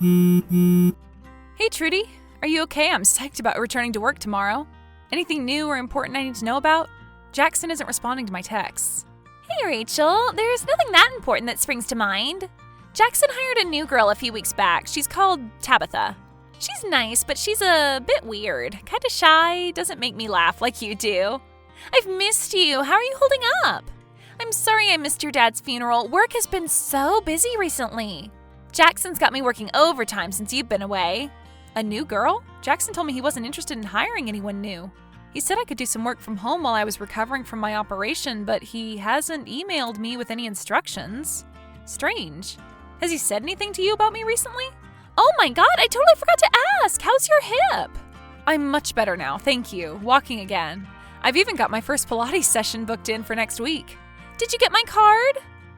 Hey Trudy, are you okay? I'm psyched about returning to work tomorrow. Anything new or important I need to know about? Jackson isn't responding to my texts. Hey Rachel, there's nothing that important that springs to mind. Jackson hired a new girl a few weeks back. She's called Tabitha. She's nice, but she's a bit weird. Kinda shy, doesn't make me laugh like you do. I've missed you. How are you holding up? I'm sorry I missed your dad's funeral. Work has been so busy recently. Jackson's got me working overtime since you've been away. A new girl? Jackson told me he wasn't interested in hiring anyone new. He said I could do some work from home while I was recovering from my operation, but he hasn't emailed me with any instructions. Strange. Has he said anything to you about me recently? Oh my god, I totally forgot to ask. How's your hip? I'm much better now, thank you. Walking again. I've even got my first Pilates session booked in for next week. Did you get my card?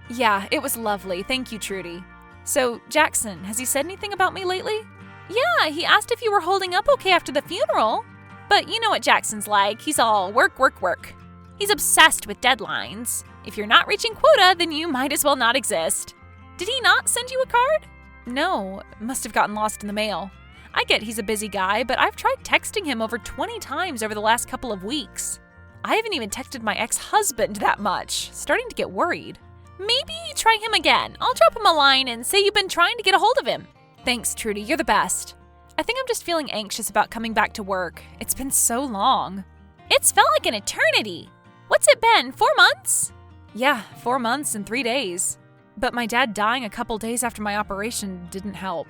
Yeah, it was lovely. Thank you, Trudy. So, Jackson, has he said anything about me lately? Yeah, he asked if you were holding up okay after the funeral. But you know what Jackson's like. He's all work, work, work. He's obsessed with deadlines. If you're not reaching quota, then you might as well not exist. Did he not send you a card? No, must have gotten lost in the mail. I get he's a busy guy, but I've tried texting him over 20 times over the last couple of weeks. I haven't even texted my ex-husband that much. Starting to get worried. Maybe try him again. I'll drop him a line and say you've been trying to get a hold of him. Thanks, Trudy. You're the best. I think I'm just feeling anxious about coming back to work. It's been so long. It's felt like an eternity. What's it been, 4 months? Yeah, 4 months and 3 days. But my dad dying a couple days after my operation didn't help.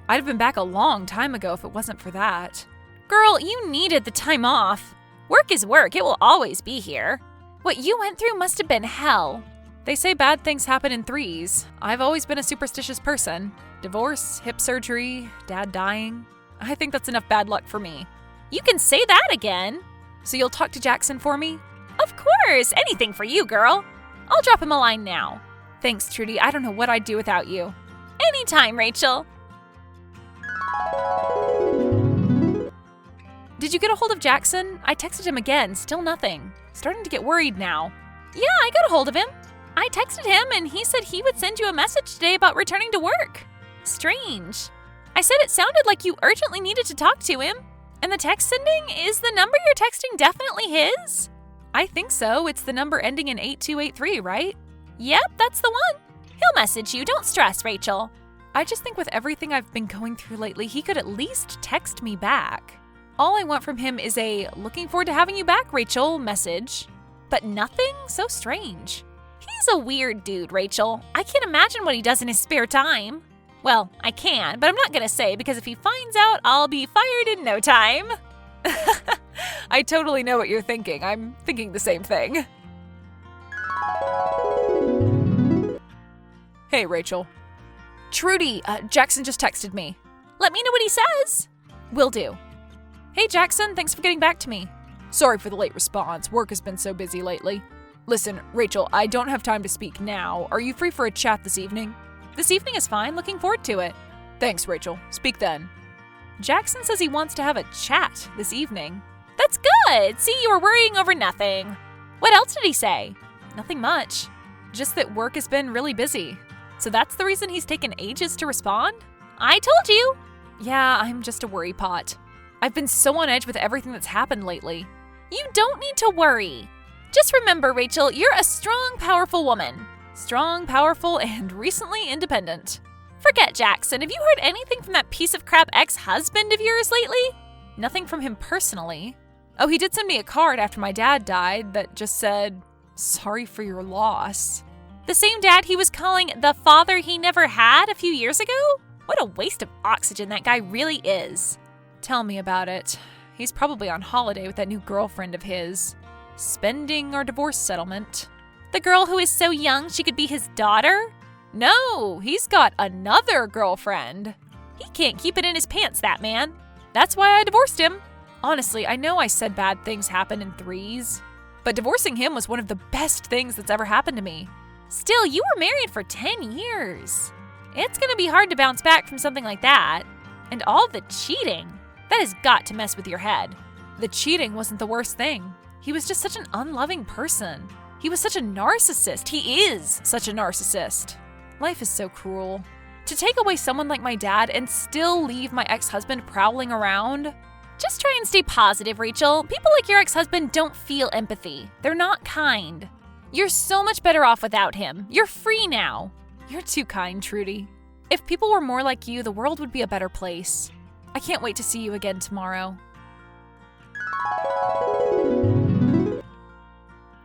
I'd have been back a long time ago if it wasn't for that. Girl, you needed the time off. Work is work. It will always be here. What you went through must have been hell. They say bad things happen in threes. I've always been a superstitious person. Divorce, hip surgery, dad dying. I think that's enough bad luck for me. You can say that again. So you'll talk to Jackson for me? Of course. Anything for you, girl. I'll drop him a line now. Thanks, Trudy. I don't know what I'd do without you. Anytime, Rachel. Did you get a hold of Jackson? I texted him again, still nothing. Starting to get worried now. Yeah, I got a hold of him. I texted him and he said he would send you a message today about returning to work. Strange. I said it sounded like you urgently needed to talk to him. And the text sending, is the number you're texting definitely his? I think so. It's the number ending in 8283, right? Yep, that's the one. He'll message you. Don't stress, Rachel. I just think with everything I've been going through lately, he could at least text me back. All I want from him is a "looking forward to having you back, Rachel" message. But nothing? So strange. He's a weird dude, Rachel. I can't imagine what he does in his spare time. Well, I can, but I'm not gonna say because if he finds out, I'll be fired in no time. I totally know what you're thinking. I'm thinking the same thing. Hey, Rachel. Trudy, Jackson just texted me. Let me know what he says. Will do. Hey, Jackson, thanks for getting back to me. Sorry for the late response. Work has been so busy lately. Listen, Rachel, I don't have time to speak now. Are you free for a chat this evening? This evening is fine. Looking forward to it. Thanks, Rachel. Speak then. Jackson says he wants to have a chat this evening. That's good. See, you were worrying over nothing. What else did he say? Nothing much. Just that work has been really busy. So that's the reason he's taken ages to respond? I told you. Yeah, I'm just a worry pot. I've been so on edge with everything that's happened lately. You don't need to worry. Just remember, Rachel, you're a strong, powerful woman. Strong, powerful, and recently independent. Forget Jackson. Have you heard anything from that piece of crap ex-husband of yours lately? Nothing from him personally. Oh, he did send me a card after my dad died that just said, "Sorry for your loss." The same dad he was calling the father he never had a few years ago? What a waste of oxygen that guy really is. Tell me about it. He's probably on holiday with that new girlfriend of his. Spending our divorce settlement. The girl who is so young she could be his daughter? No, he's got another girlfriend. He can't keep it in his pants, that man. That's why I divorced him. Honestly, I know I said bad things happen in threes, but divorcing him was one of the best things that's ever happened to me. Still, you were married for 10 years. It's gonna be hard to bounce back from something like that. And all the cheating. That has got to mess with your head. The cheating wasn't the worst thing. He was just such an unloving person. He was such a narcissist. He is such a narcissist. Life is so cruel. To take away someone like my dad and still leave my ex-husband prowling around? Just try and stay positive, Rachel. People like your ex-husband don't feel empathy. They're not kind. You're so much better off without him. You're free now. You're too kind, Trudy. If people were more like you, the world would be a better place. I can't wait to see you again tomorrow.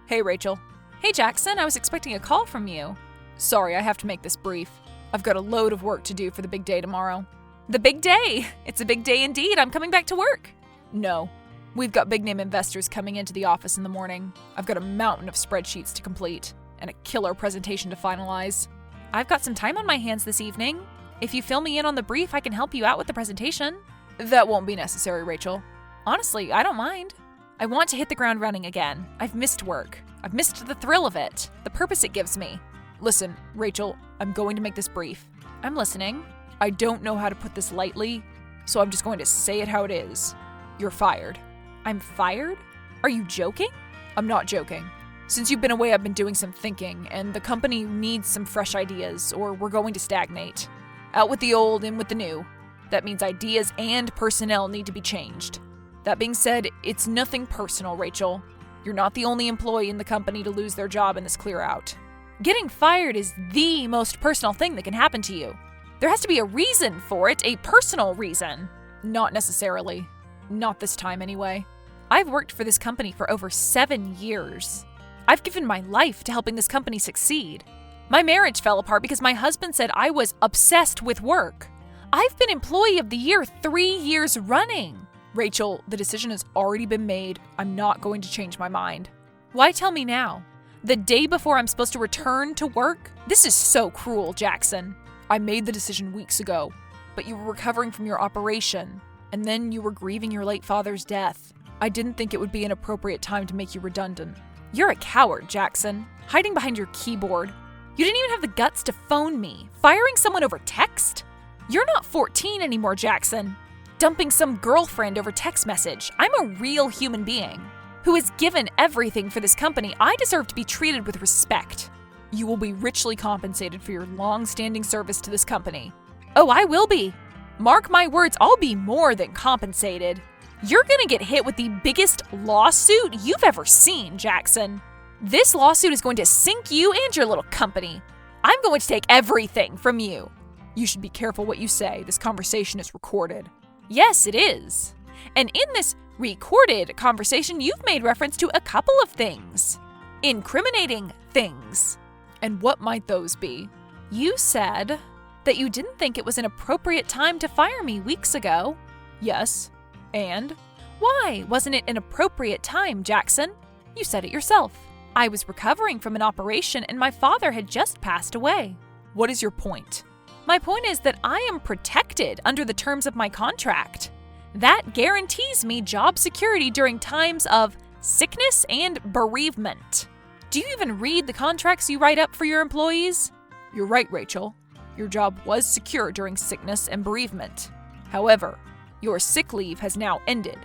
Hey, Rachel. Hey, Jackson, I was expecting a call from you. Sorry, I have to make this brief. I've got a load of work to do for the big day tomorrow. The big day! It's a big day indeed. I'm coming back to work. No. We've got big-name investors coming into the office in the morning. I've got a mountain of spreadsheets to complete and a killer presentation to finalize. I've got some time on my hands this evening. If you fill me in on the brief, I can help you out with the presentation. That won't be necessary, Rachel. Honestly, I don't mind. I want to hit the ground running again. I've missed work. I've missed the thrill of it, the purpose it gives me. Listen, Rachel, I'm going to make this brief. I'm listening. I don't know how to put this lightly, so I'm just going to say it how it is. You're fired. I'm fired? Are you joking? I'm not joking. Since you've been away, I've been doing some thinking, and the company needs some fresh ideas, or we're going to stagnate. Out with the old, in with the new. That means ideas and personnel need to be changed. That being said, it's nothing personal, Rachel. You're not the only employee in the company to lose their job in this clear-out. Getting fired is the most personal thing that can happen to you. There has to be a reason for it, a personal reason. Not necessarily. Not this time, anyway. I've worked for this company for over 7 years. I've given my life to helping this company succeed. My marriage fell apart because my husband said I was obsessed with work. I've been Employee of the Year 3 years running. Rachel, the decision has already been made. I'm not going to change my mind. Why tell me now? The day before I'm supposed to return to work? This is so cruel, Jackson. I made the decision weeks ago, but you were recovering from your operation, and then you were grieving your late father's death. I didn't think it would be an appropriate time to make you redundant. You're a coward, Jackson, hiding behind your keyboard. You didn't even have the guts to phone me, firing someone over text? You're not 14 anymore, Jackson. Dumping some girlfriend over text message. I'm a real human being who has given everything for this company. I deserve to be treated with respect. You will be richly compensated for your long-standing service to this company. Oh, I will be. Mark my words, I'll be more than compensated. You're gonna get hit with the biggest lawsuit you've ever seen, Jackson. This lawsuit is going to sink you and your little company. I'm going to take everything from you. You should be careful what you say. This conversation is recorded. Yes, it is. And in this recorded conversation, you've made reference to a couple of things. Incriminating things. And what might those be? You said that you didn't think it was an appropriate time to fire me weeks ago. Yes. And? Why wasn't it an appropriate time, Jackson? You said it yourself. I was recovering from an operation and my father had just passed away. What is your point? My point is that I am protected under the terms of my contract. That guarantees me job security during times of sickness and bereavement. Do you even read the contracts you write up for your employees? You're right, Rachel. Your job was secure during sickness and bereavement. However, your sick leave has now ended.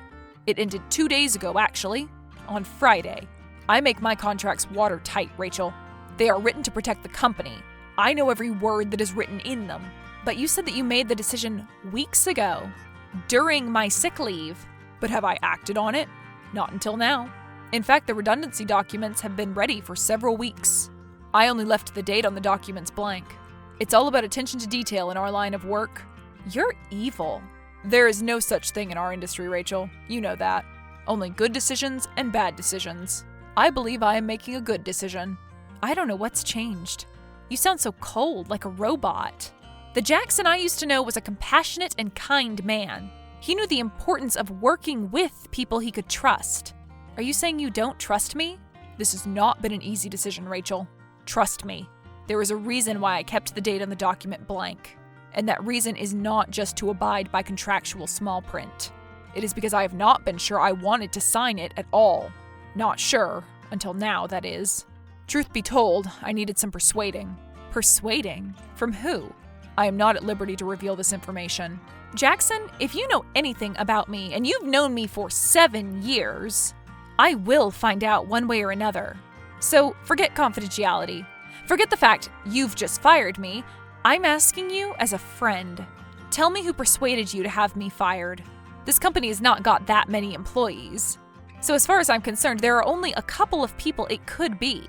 It ended 2 days ago, actually, on Friday. I make my contracts watertight, Rachel. They are written to protect the company. I know every word that is written in them. But you said that you made the decision weeks ago, during my sick leave. But have I acted on it? Not until now. In fact, the redundancy documents have been ready for several weeks. I only left the date on the documents blank. It's all about attention to detail in our line of work. You're evil. There is no such thing in our industry, Rachel. You know that. Only good decisions and bad decisions. I believe I am making a good decision. I don't know what's changed. You sound so cold, like a robot. The Jackson I used to know was a compassionate and kind man. He knew the importance of working with people he could trust. Are you saying you don't trust me? This has not been an easy decision, Rachel. Trust me. There is a reason why I kept the date on the document blank. And that reason is not just to abide by contractual small print. It is because I have not been sure I wanted to sign it at all. Not sure, until now, that is. Truth be told, I needed some persuading. Persuading? From who? I am not at liberty to reveal this information. Jackson, if you know anything about me, and you've known me for 7 years, I will find out one way or another. So forget confidentiality. Forget the fact you've just fired me. I'm asking you as a friend. Tell me who persuaded you to have me fired. This company has not got that many employees. So as far as I'm concerned, there are only a couple of people it could be.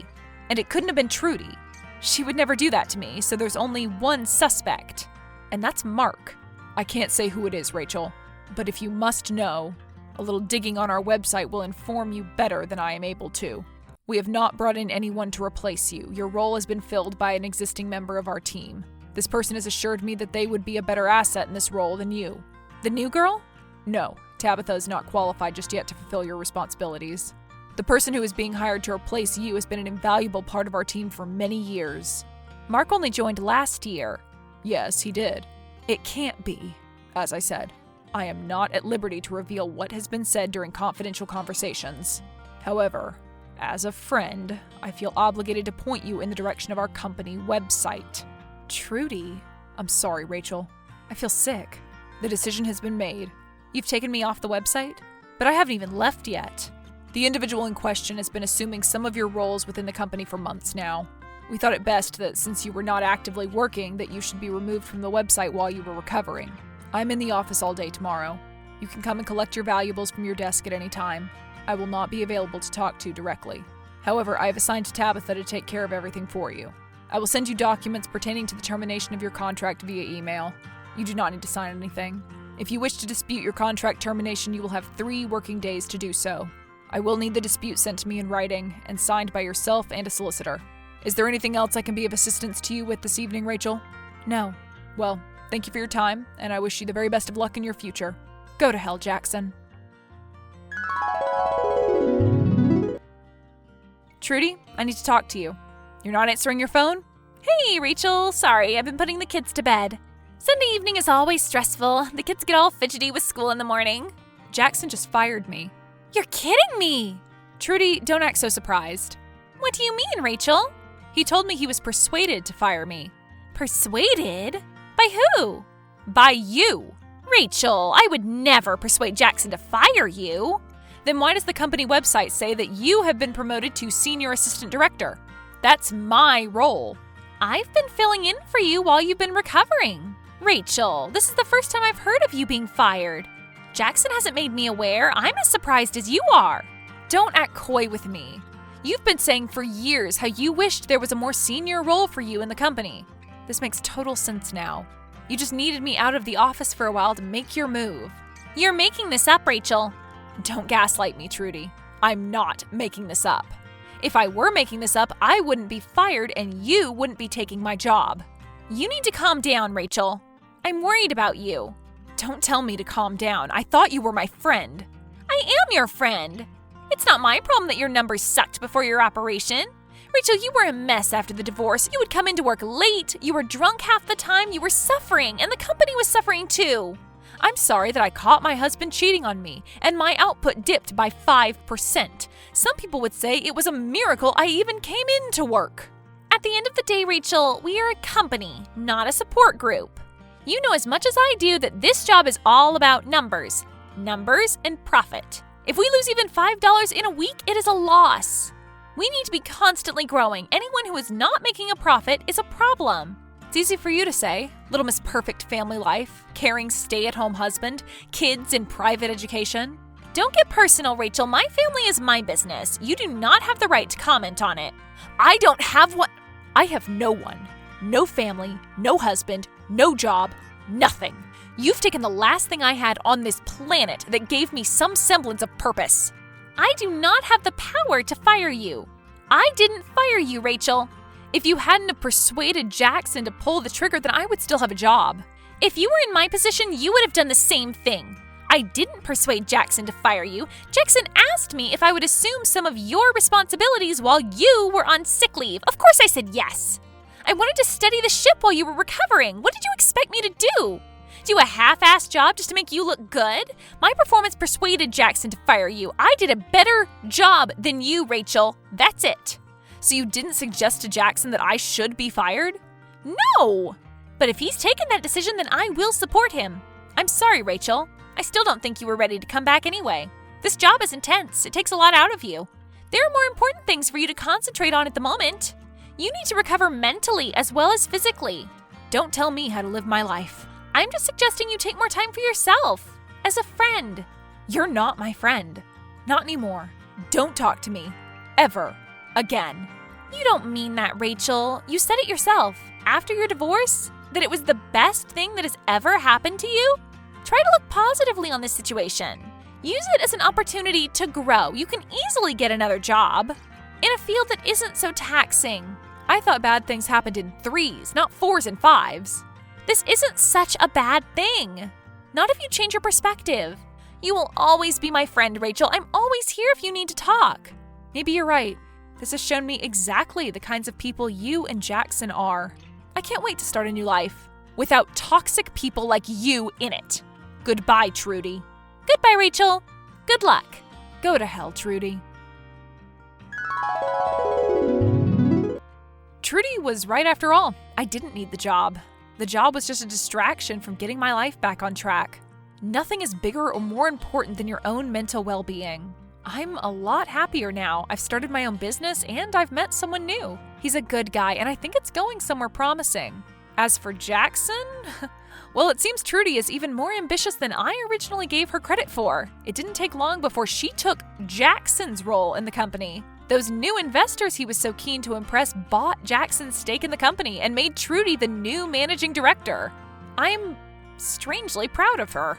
And it couldn't have been Trudy. She would never do that to me, so there's only one suspect. And that's Mark. I can't say who it is, Rachel. But if you must know, a little digging on our website will inform you better than I am able to. We have not brought in anyone to replace you. Your role has been filled by an existing member of our team. This person has assured me that they would be a better asset in this role than you. The new girl? No, Tabitha is not qualified just yet to fulfill your responsibilities. The person who is being hired to replace you has been an invaluable part of our team for many years. Mark only joined last year. Yes, he did. It can't be. As I said, I am not at liberty to reveal what has been said during confidential conversations. However, as a friend, I feel obligated to point you in the direction of our company website. Trudy? I'm sorry, Rachel. I feel sick. The decision has been made. You've taken me off the website? But I haven't even left yet. The individual in question has been assuming some of your roles within the company for months now. We thought it best that since you were not actively working, that you should be removed from the website while you were recovering. I'm in the office all day tomorrow. You can come and collect your valuables from your desk at any time. I will not be available to talk to directly. However, I have assigned Tabitha to take care of everything for you. I will send you documents pertaining to the termination of your contract via email. You do not need to sign anything. If you wish to dispute your contract termination, you will have 3 working days to do so. I will need the dispute sent to me in writing and signed by yourself and a solicitor. Is there anything else I can be of assistance to you with this evening, Rachel? No. Well, thank you for your time, and I wish you the very best of luck in your future. Go to hell, Jackson. Trudy, I need to talk to you. You're not answering your phone? Hey, Rachel. Sorry, I've been putting the kids to bed. Sunday evening is always stressful. The kids get all fidgety with school in the morning. Jackson just fired me. You're kidding me! Trudy, don't act so surprised. What do you mean, Rachel? He told me he was persuaded to fire me. Persuaded? By who? By you. Rachel, I would never persuade Jackson to fire you. Then why does the company website say that you have been promoted to senior assistant director? That's my role. I've been filling in for you while you've been recovering. Rachel, this is the first time I've heard of you being fired. Jackson hasn't made me aware. I'm as surprised as you are. Don't act coy with me. You've been saying for years how you wished there was a more senior role for you in the company. This makes total sense now. You just needed me out of the office for a while to make your move. You're making this up, Rachel. Don't gaslight me, Trudy. I'm not making this up. If I were making this up, I wouldn't be fired and you wouldn't be taking my job. You need to calm down, Rachel. I'm worried about you. Don't tell me to calm down. I thought you were my friend. I am your friend. It's not my problem that your numbers sucked before your operation. Rachel, you were a mess after the divorce. You would come into work late, you were drunk half the time, you were suffering, and the company was suffering too. I'm sorry that I caught my husband cheating on me, and my output dipped by 5%. Some people would say it was a miracle I even came into work. At the end of the day, Rachel, we are a company, not a support group. You know as much as I do that this job is all about numbers. Numbers and profit. If we lose even $5 in a week, it is a loss. We need to be constantly growing. Anyone who is not making a profit is a problem. It's easy for you to say. Little Miss Perfect family life, caring stay-at-home husband, kids in private education. Don't get personal, Rachel. My family is my business. You do not have the right to comment on it. I don't have one. I have no one. No family, no husband, no job, nothing. You've taken the last thing I had on this planet that gave me some semblance of purpose. I do not have the power to fire you. I didn't fire you, Rachel. If you hadn't have persuaded Jackson to pull the trigger, then I would still have a job. If you were in my position, you would have done the same thing. I didn't persuade Jackson to fire you. Jackson asked me if I would assume some of your responsibilities while you were on sick leave. Of course I said yes. I wanted to steady the ship while you were recovering. What did you expect me to do? Do a half-assed job just to make you look good? My performance persuaded Jackson to fire you. I did a better job than you, Rachel. That's it. So you didn't suggest to Jackson that I should be fired? No! But if he's taken that decision, then I will support him. I'm sorry, Rachel. I still don't think you were ready to come back anyway. This job is intense. It takes a lot out of you. There are more important things for you to concentrate on at the moment. You need to recover mentally as well as physically. Don't tell me how to live my life. I'm just suggesting you take more time for yourself. As a friend. You're not my friend. Not anymore. Don't talk to me. Ever. Again. You don't mean that, Rachel. You said it yourself. After your divorce, that it was the best thing that has ever happened to you? Try to look positively on this situation. Use it as an opportunity to grow. You can easily get another job in a field that isn't so taxing. I thought bad things happened in 3s, not 4s and 5s. This isn't such a bad thing. Not if you change your perspective. You will always be my friend, Rachel. I'm always here if you need to talk. Maybe you're right. This has shown me exactly the kinds of people you and Jackson are. I can't wait to start a new life without toxic people like you in it. Goodbye, Trudy. Goodbye, Rachel. Good luck. Go to hell, Trudy. Trudy was right after all. I didn't need the job. The job was just a distraction from getting my life back on track. Nothing is bigger or more important than your own mental well-being. I'm a lot happier now. I've started my own business and I've met someone new. He's a good guy and I think it's going somewhere promising. As for Jackson, well, it seems Trudy is even more ambitious than I originally gave her credit for. It didn't take long before she took Jackson's role in the company. Those new investors he was so keen to impress bought Jackson's stake in the company and made Trudy the new managing director. I'm strangely proud of her.